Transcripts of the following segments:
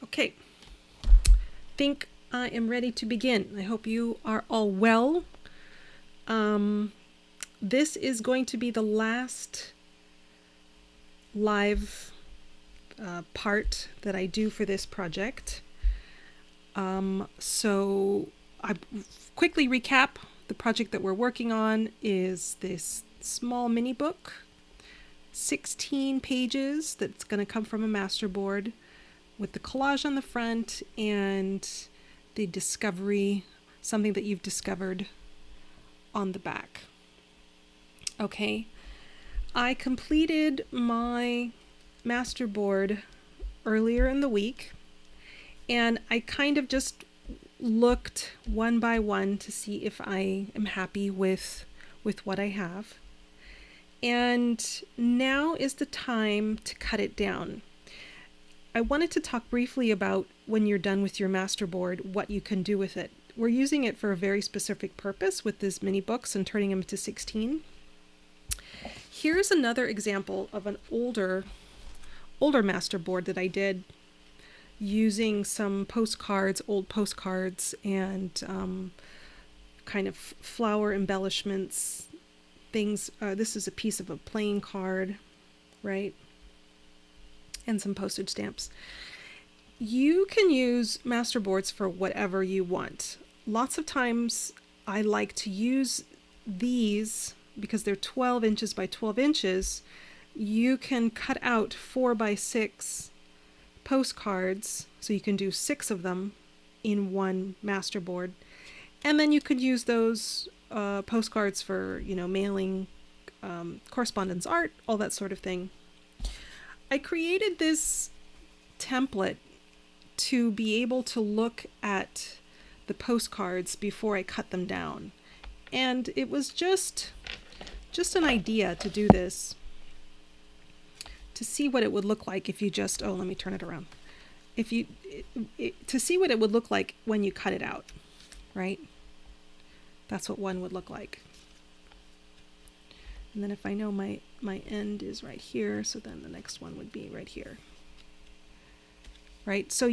Okay, think I am ready to begin. I hope you are all well. This is going to be the last live part that I do for this project. So I quickly recap. The project that we're working on is this small mini book, 16 pages, that's going to come from a masterboard with the collage on the front and the discovery, something that you've discovered, on the back. Okay, I completed my masterboard earlier in the week, and I kind of just looked one by one to see if I am happy with what I have. And now is the time to cut it down. I wanted to talk briefly about when you're done with your masterboard, what you can do with it. We're using it for a very specific purpose with these mini books and turning them into 16. Here's another example of an older masterboard that I did using some postcards, old postcards, and kind of flower embellishments, things. This is a piece of a playing card, right? And some postage stamps. You can use masterboards for whatever you want. Lots of times I like to use these because they're 12 inches by 12 inches. You can cut out 4 by 6 postcards, so you can do 6 of them in one masterboard. And then you could use those postcards for, mailing, correspondence art, all that sort of thing. I created this template to be able to look at the postcards before I cut them down. And it was just an idea to do this, to see what it would look like if you just, let me turn it around. To see what it would look like when you cut it out, right? That's what one would look like. And then if I know my end is right here, so then the next one would be right here. Right? So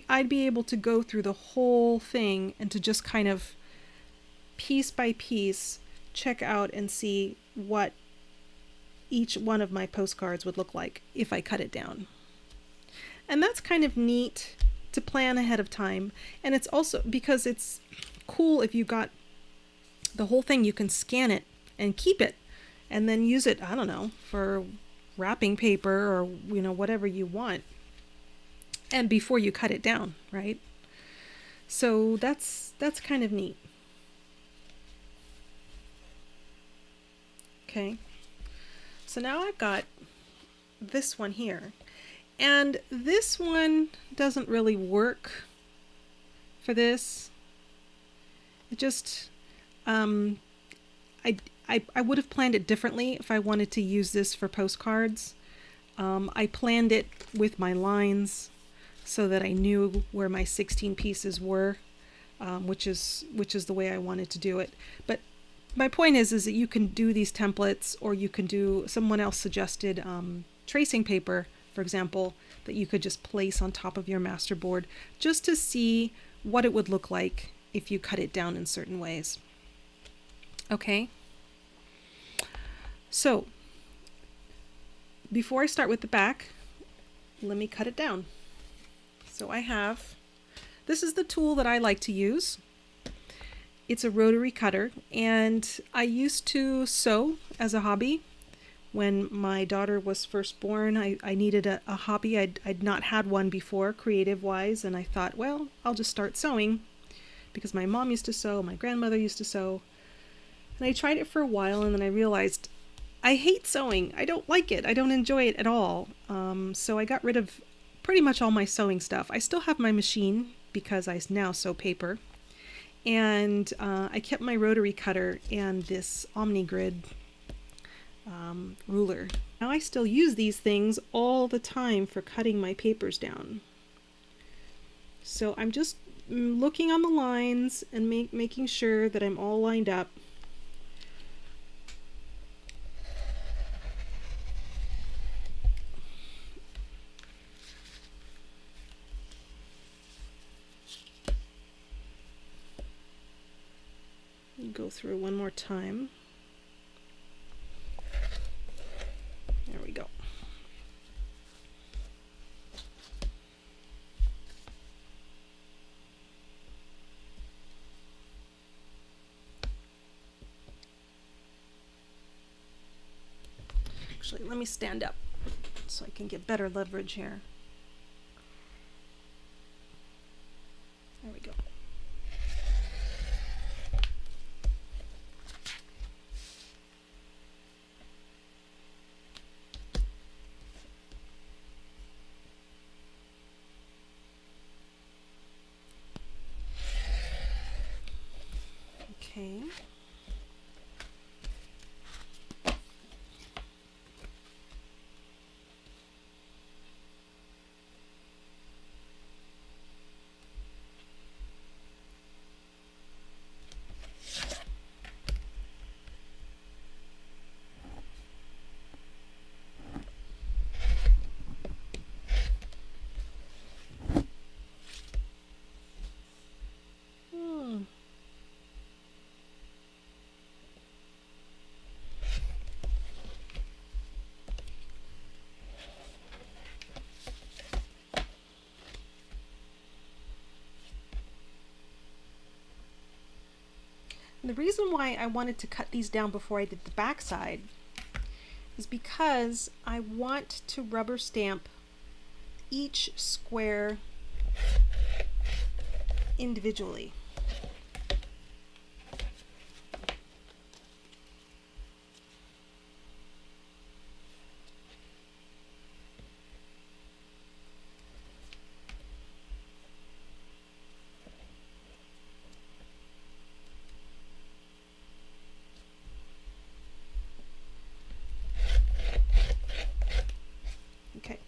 I'd be able to go through the whole thing and to just kind of piece by piece check out and see what each one of my postcards would look like if I cut it down. And that's kind of neat to plan ahead of time. And it's also because it's cool if you got the whole thing, you can scan it and keep it and then use it, I don't know, for wrapping paper or, whatever you want. And before you cut it down, right? So that's kind of neat. Okay. So now I've got this one here. And this one doesn't really work for this. It just, I would have planned it differently if I wanted to use this for postcards. I planned it with my lines so that I knew where my 16 pieces were, which is the way I wanted to do it. But my point is that you can do these templates, or you can do, someone else suggested tracing paper, for example, that you could just place on top of your masterboard just to see what it would look like if you cut it down in certain ways. Okay. So before I start with the back, let me cut it down. So this is the tool that I like to use. It's a rotary cutter, and I used to sew as a hobby. When my daughter was first born, I needed a hobby. I'd not had one before, creative-wise, and I thought, well, I'll just start sewing because my mom used to sew, my grandmother used to sew. And I tried it for a while, and then I realized I hate sewing. I don't like it. I don't enjoy it at all. So I got rid of pretty much all my sewing stuff. I still have my machine because I now sew paper. And I kept my rotary cutter and this OmniGrid ruler. Now I still use these things all the time for cutting my papers down. So I'm just looking on the lines and making sure that I'm all lined up. go through one more time. There we go. Actually, let me stand up so I can get better leverage here. There we go. Okay. The reason why I wanted to cut these down before I did the back side is because I want to rubber stamp each square individually. Okay.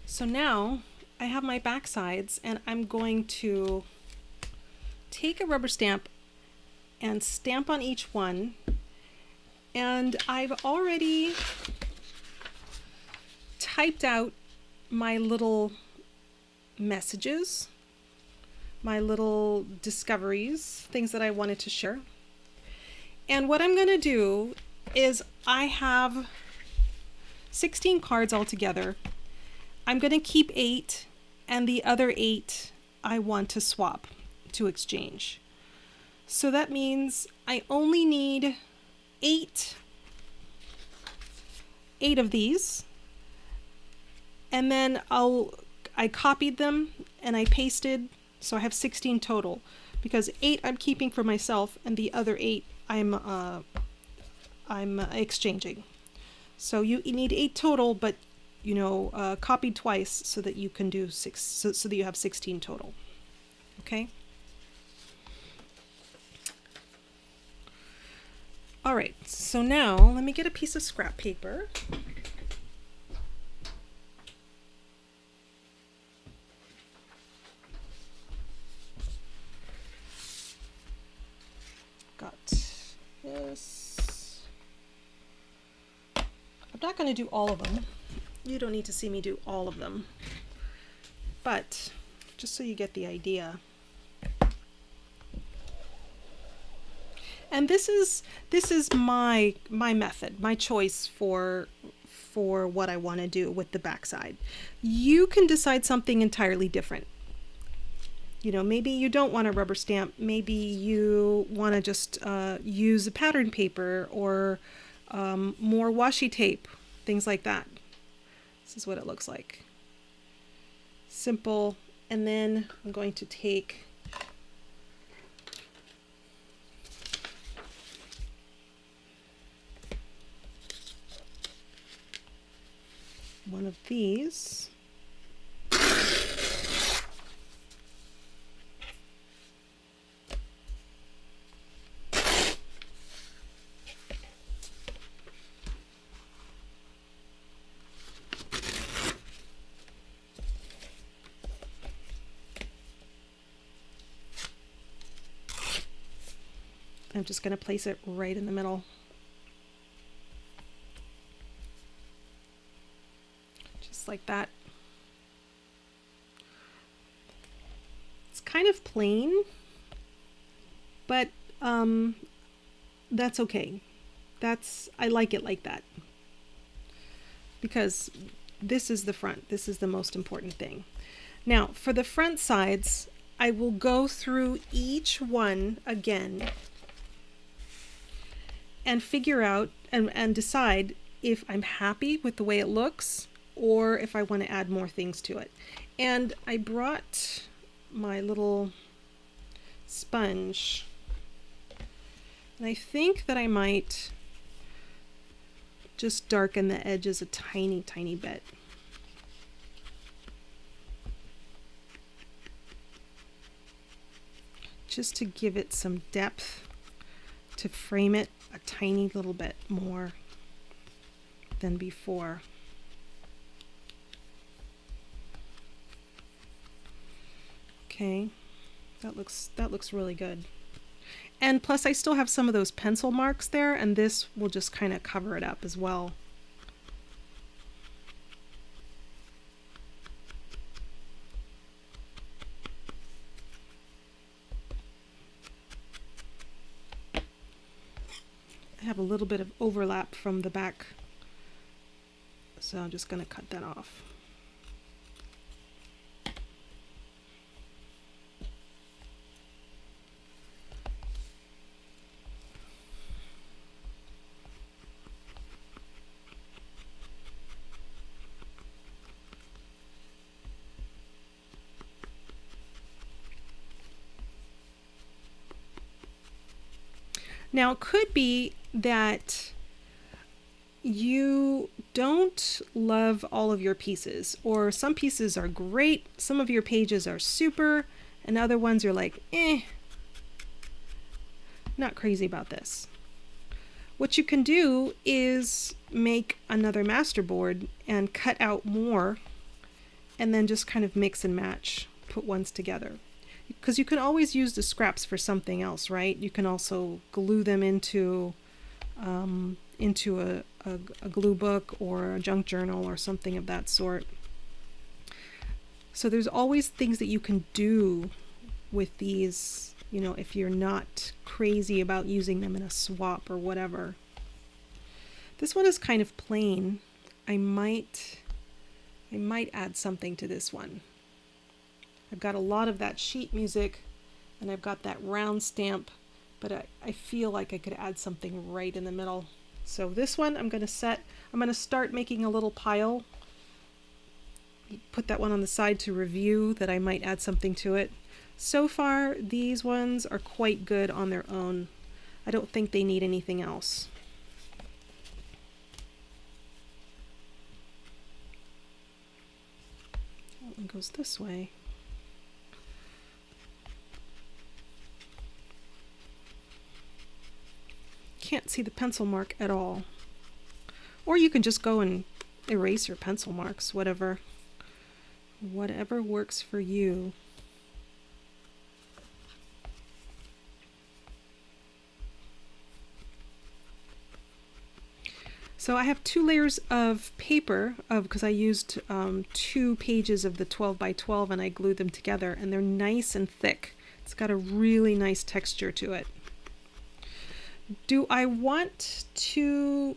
So now I have my back sides, and I'm going to take a rubber stamp and stamp on each one. And I've already typed out my little messages, my little discoveries, things that I wanted to share. And what I'm going to do is I have 16 cards altogether. I'm going to keep 8, and the other 8 I want to swap, to exchange. So that means I only need 8 of these, and then I copied them and I pasted, so I have 16 total, because 8 I'm keeping for myself and the other 8 I'm exchanging. So you need 8 total, but you know, copied twice so that you can do 6, so that you have 16 total. Okay. All right, so now let me get a piece of scrap paper. Got this. I'm not going to do all of them. You don't need to see me do all of them, but just so you get the idea. And this is my method, my choice for what I want to do with the backside. You can decide something entirely different. You know, maybe you don't want a rubber stamp. Maybe you want to just use a pattern paper or more washi tape, things like that. This is what it looks like. Simple. And then I'm going to take one of these. I'm just going to place it right in the middle. Just like that. kind of plain, but that's okay. I like it like that, because this is the front. This is the most important thing. Now, for the front sides, I will go through each one again and figure out and decide if I'm happy with the way it looks or if I want to add more things to it. And I brought my little sponge, and I think that I might just darken the edges a tiny, tiny bit. Just to give it some depth, to frame it a tiny little bit more than before. Okay, that looks really good. And plus I still have some of those pencil marks there, and this will just kind of cover it up as well. I have a little bit of overlap from the back, so I'm just going to cut that off. Now, it could be that you don't love all of your pieces, or some pieces are great, some of your pages are super, and other ones you're like, not crazy about this. What you can do is make another masterboard and cut out more, and then just kind of mix and match, put ones together. Because you can always use the scraps for something else, right? You can also glue them into a glue book or a junk journal or something of that sort. So there's always things that you can do with these, you know, if you're not crazy about using them in a swap or whatever. This one is kind of plain. I might add something to this one. I've got a lot of that sheet music, and I've got that round stamp, but I feel like I could add something right in the middle. So this one I'm going to start making a little pile. Put that one on the side to review that I might add something to it. So far, these ones are quite good on their own. I don't think they need anything else. That one goes this way. Can't see the pencil mark at all. Or you can just go and erase your pencil marks, whatever works for you. So I have 2 layers of paper because I used 2 pages of the 12 by 12 and I glued them together, and they're nice and thick. It's got a really nice texture to it. Do I want to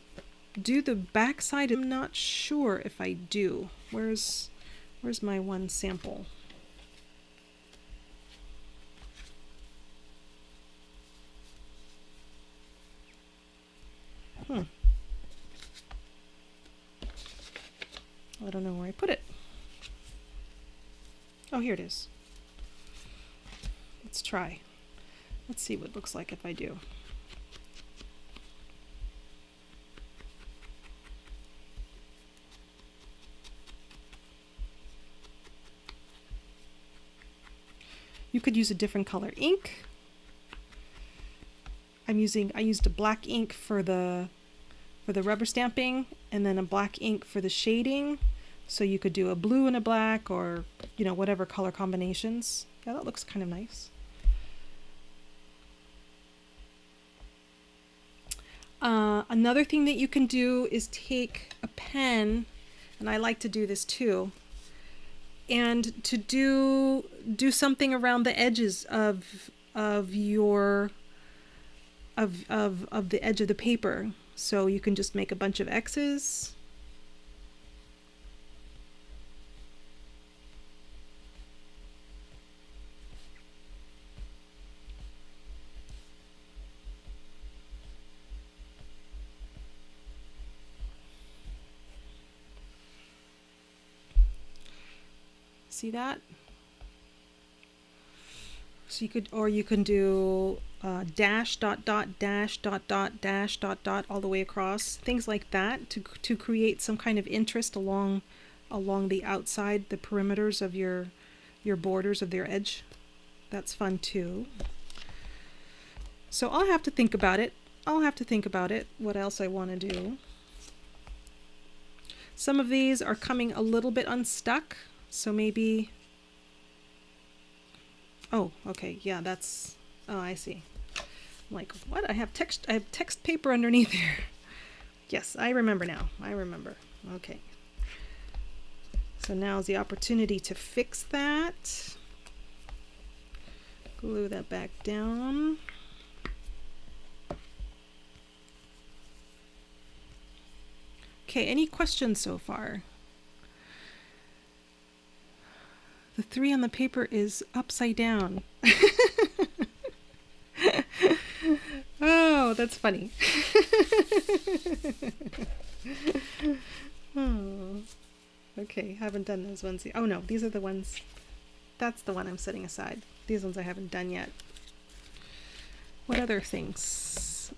do the back side? I'm not sure if I do. Where's my one sample? I don't know where I put it. Oh, here it is. Let's try. Let's see what it looks like if I do. You could use a different color ink. I used a black ink for the rubber stamping, and then a black ink for the shading. So you could do a blue and a black, or whatever color combinations. Yeah, that looks kind of nice. Another thing that you can do is take a pen, and I like to do this too, and to do something around the edges of your of the edge of the paper. So you can just make a bunch of X's. See that? So you can do dash dot dot dash dot dot dash dot dot all the way across, things like that, to create some kind of interest along the outside, the perimeters of your borders of their edge. That's fun too. So I'll have to think about it. What else I want to do. Some of these are coming a little bit unstuck, so maybe. Oh, okay, yeah, that's. Oh, I see. I'm like, what? I have text paper underneath here. Yes, I remember now. Okay. So now's the opportunity to fix that. Glue that back down. Okay, any questions so far? The 3 on the paper is upside down. Oh, that's funny. Oh. Okay, haven't done those ones yet. Oh no, these are the ones. That's the one I'm setting aside. These ones I haven't done yet. What other things?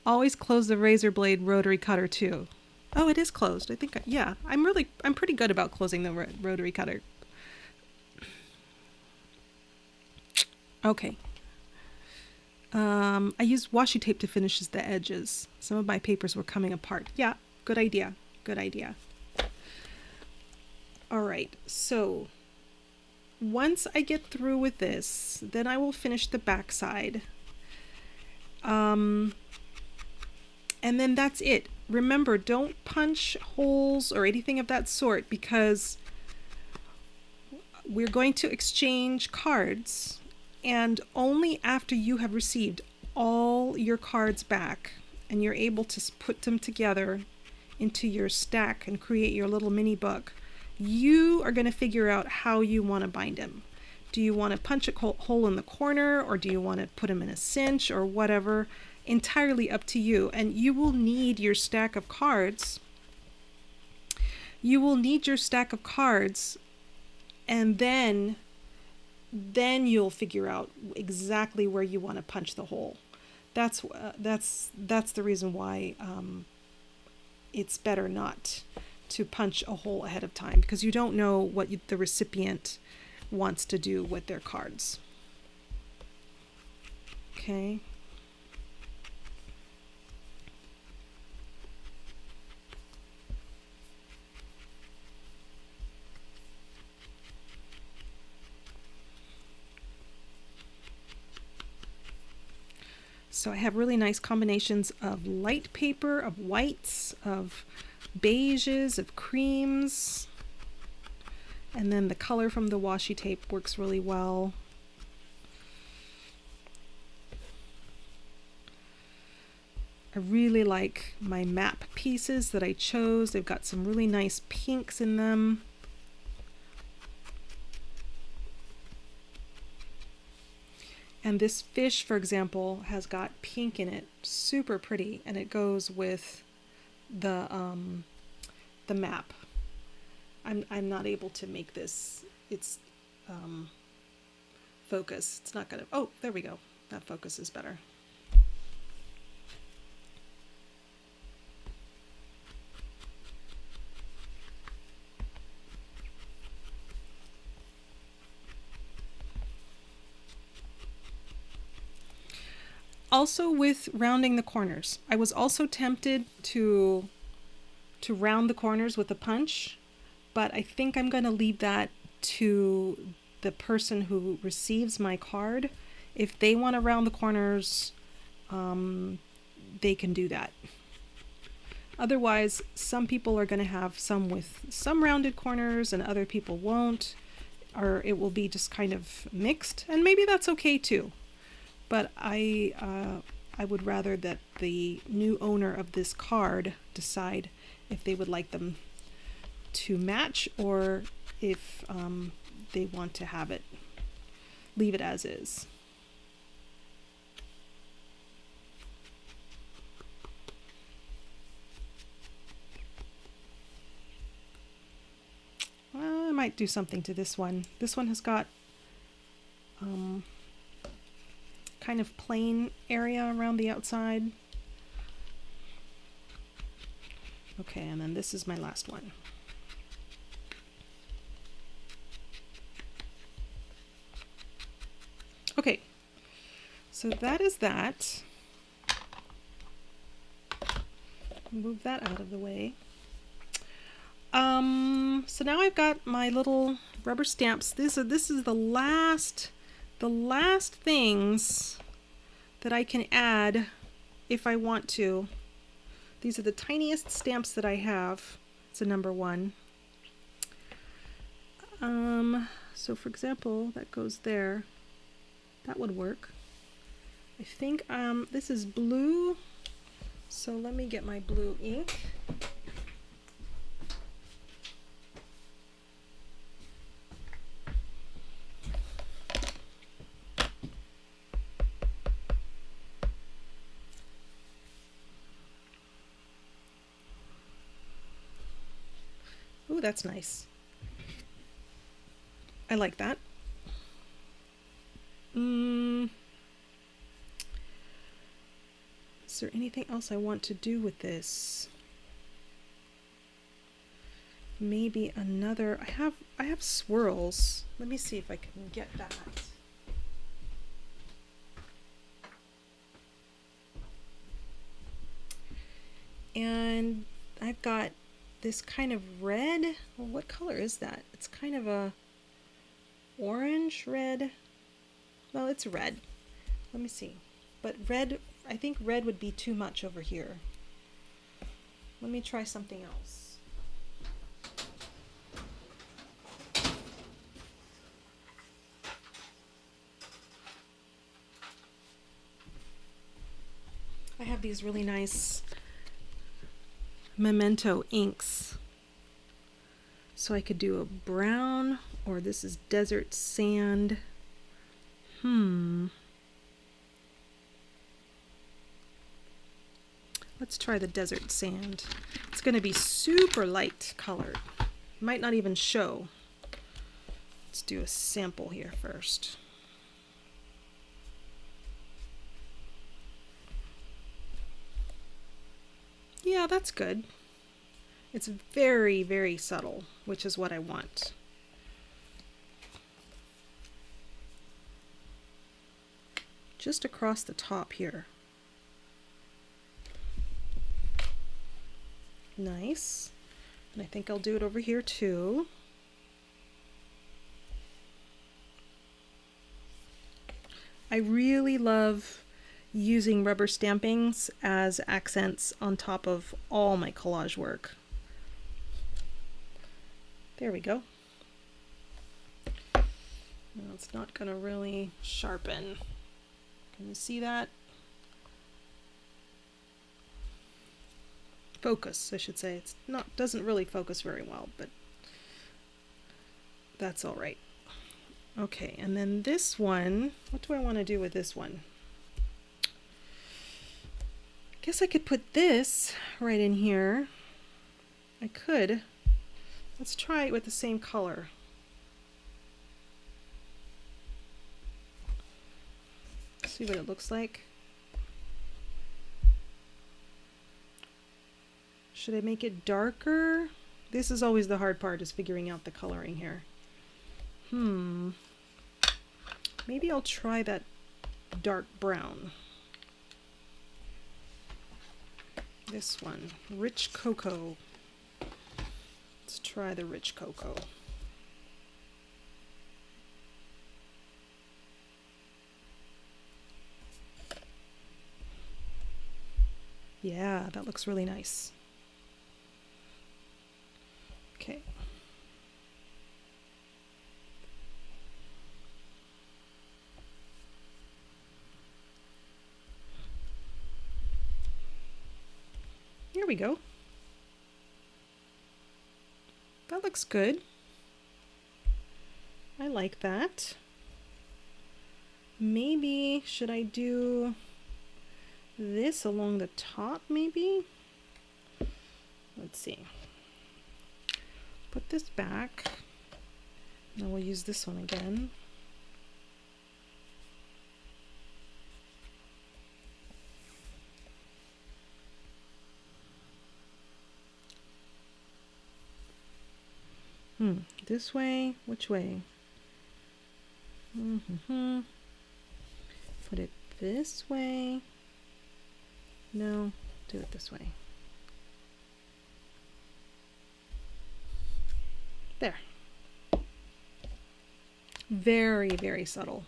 Always close the razor blade rotary cutter too. Oh, it is closed. I think, yeah, I'm pretty good about closing the rotary cutter. Okay. I used washi tape to finish the edges. Some of my papers were coming apart. Yeah, good idea. All right, so once I get through with this, then I will finish the back side. And then that's it. Remember, don't punch holes or anything of that sort, because we're going to exchange cards, and only after you have received all your cards back and you're able to put them together into your stack and create your little mini book, you are going to figure out how you want to bind them. Do you want to punch a hole in the corner, or do you want to put them in a cinch, or whatever? Entirely up to you. And you will need your stack of cards. And then you'll figure out exactly where you want to punch the hole. That's the reason why it's better not to punch a hole ahead of time, because you don't know what the recipient wants to do with their cards. Okay. So I have really nice combinations of light paper, of whites, of beiges, of creams. And then the color from the washi tape works really well. I really like my map pieces that I chose. They've got some really nice pinks in them. And this fish, for example, has got pink in it, super pretty, and it goes with the map. I'm not able to make this. It's focus. It's not gonna. Oh, there we go. That focus is better. Also, with rounding the corners, I was also tempted to round the corners with a punch, but I think I'm going to leave that to the person who receives my card. If they want to round the corners, they can do that. Otherwise, some people are going to have some with some rounded corners and other people won't, or it will be just kind of mixed, and maybe that's okay too. But I would rather that the new owner of this card decide if they would like them to match or if they want to have it, leave it as is. I might do something to this one. This one has got kind of plain area around the outside. Okay, and then this is my last one. Okay, so that is that. Move that out of the way. So now I've got my little rubber stamps. This is the last things that I can add if I want to. These are the tiniest stamps that I have. It's a number 1. So for example, that goes there. That would work. I think this is blue. So let me get my blue ink. Ooh, that's nice. I like that. Is there anything else I want to do with this? Maybe another. I have swirls. Let me see if I can get that. And I've got this kind of red. Well, what color is that? It's kind of a orange red. Well, it's red. Let me see. But red, I think red would be too much over here. Let me try something else. I have these really nice memento inks. So I could do a brown, or this is desert sand. Let's try the desert sand. It's going to be super light colored. Might not even show. Let's do a sample here first. Yeah, that's good. It's very, very subtle, which is what I want. Just across the top here. Nice. And I think I'll do it over here too. I really love using rubber stampings as accents on top of all my collage work. There we go. Now it's not going to really sharpen. Can you see that? Focus, I should say. It's not, doesn't really focus very well, but that's all right. Okay, and then this one, what do I want to do with this one? I guess I could put this right in here. I could. Let's try it with the same color. See what it looks like. Should I make it darker? This is always the hard part, is figuring out the coloring here. Maybe I'll try that dark brown. This one, rich cocoa. Let's try the rich cocoa. Yeah, that looks really nice. Okay. Here we go. That looks good. I like that. Maybe, should I do this along the top maybe? Let's see. Put this back. Now we'll use this one again. This way? Which way? Put it this way. No, do it this way. There. Very, very subtle.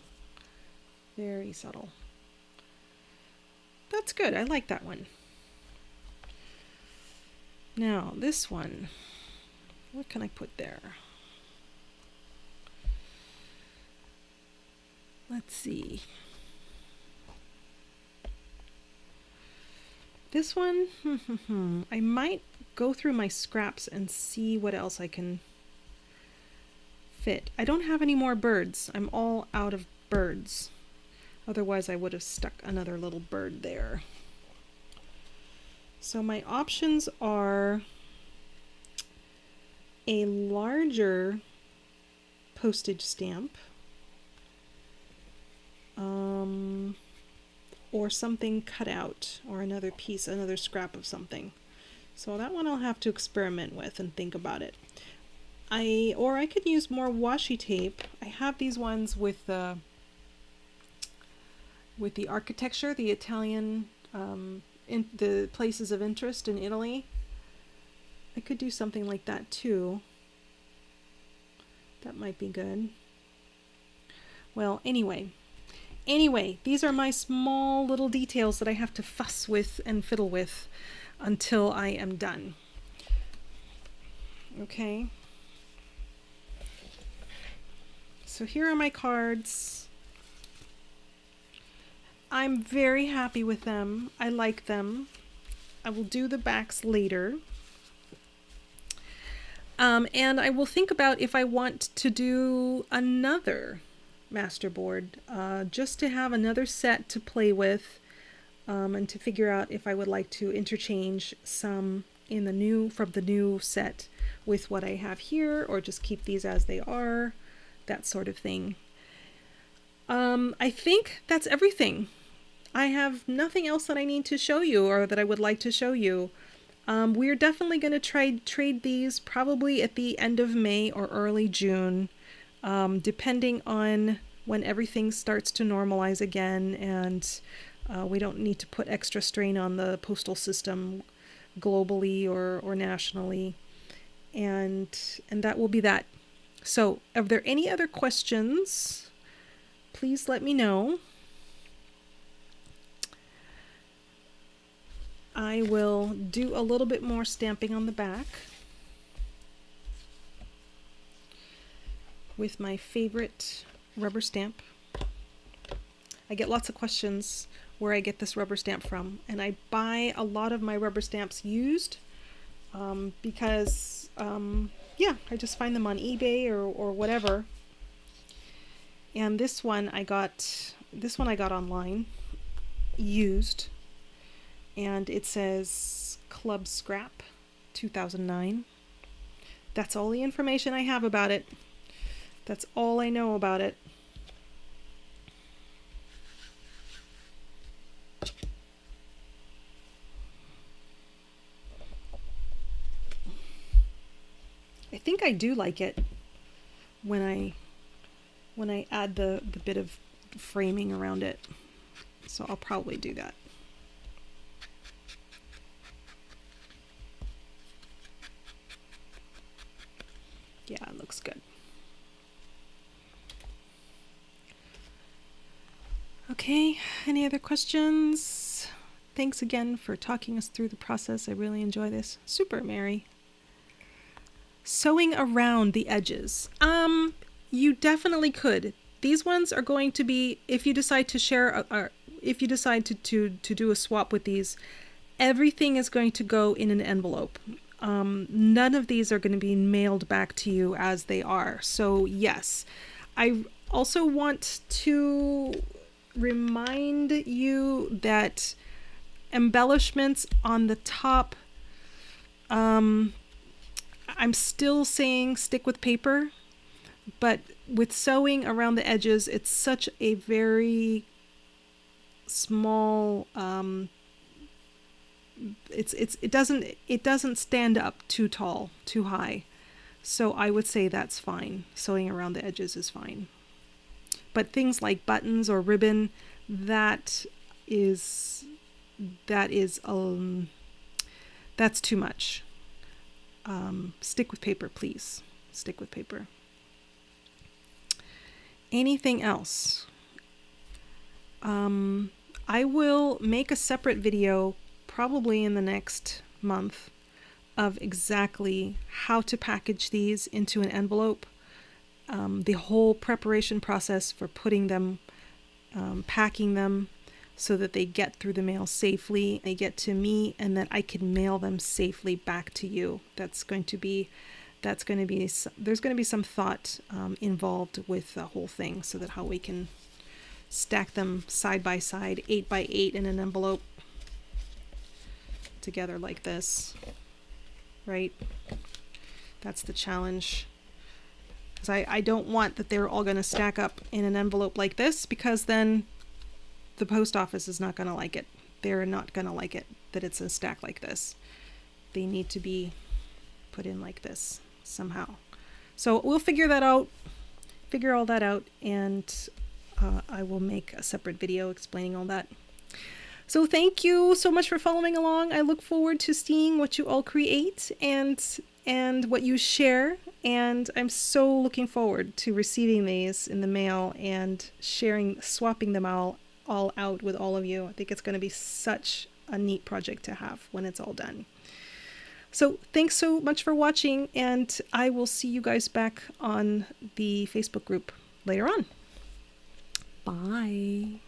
Very subtle. That's good. I like that one. Now, this one. What can I put there? Let's see. This one, I might go through my scraps and see what else I can fit. I don't have any more birds. I'm all out of birds. Otherwise, I would have stuck another little bird there. So my options are a larger postage stamp, or something cut out, or another piece, another scrap of something. So that one I'll have to experiment with and think about it. Or I could use more washi tape. I have these ones with the architecture, the Italian, in the places of interest in Italy. I could do something like that too. That might be good. Well, anyway, these are my small little details that I have to fuss with and fiddle with until I am done. Okay. So here are my cards. I'm very happy with them. I like them. I will do the backs later. And I will think about if I want to do another Masterboard, just to have another set to play with, and to figure out if I would like to interchange some in the from the new set with what I have here, or just keep these as they are, that sort of thing. I think that's everything. I have nothing else that I need to show you or that I would like to show you. We're definitely going to trade these probably at the end of May or early June, depending on when everything starts to normalize again, and we don't need to put extra strain on the postal system globally or nationally, and that will be that. So, are there any other questions? Please let me know. I will do a little bit more stamping on the back with my favorite rubber stamp. I get lots of questions where I get this rubber stamp from, and I buy a lot of my rubber stamps used, because yeah, I just find them on eBay or whatever. And this one I got online, used. And it says Club Scrap 2009. That's all the information I have about it. That's all I know about it. I think I do like it when I add the bit of framing around it. So I'll probably do that. Yeah, it looks good. Okay, any other questions? Thanks again for talking us through the process. I really enjoy this. Super, Mary. Sewing around the edges. You definitely could. These ones are going to be, if you decide to share, if you decide to do a swap with these, everything is going to go in an envelope. None of these are going to be mailed back to you as they are. So yes, I also want to remind you that embellishments on the top, I'm still saying stick with paper, but with sewing around the edges, it's such a very small, it doesn't stand up too tall, too high. So I would say that's fine. Sewing around the edges is fine. But things like buttons or ribbon, that's too much. Stick with paper, please. Stick with paper. Anything else? I will make a separate video probably in the next month of exactly how to package these into an envelope. The whole preparation process for putting them, packing them so that they get through the mail safely, they get to me, and that I can mail them safely back to you. There's going to be some thought involved with the whole thing, so that how we can stack them side by side, 8 by 8 in an envelope together like this, right? That's the challenge. Because I don't want that they're all going to stack up in an envelope like this, because then the post office is not going to like it. They're not going to like it that it's a stack like this. They need to be put in like this somehow. So we'll figure all that out, and I will make a separate video explaining all that. So thank you so much for following along. I look forward to seeing what you all create and what you share, and I'm so looking forward to receiving these in the mail and swapping them all out with all of you. I think it's going to be such a neat project to have when it's all done. So thanks so much for watching, and I will see you guys back on the Facebook group later on. Bye.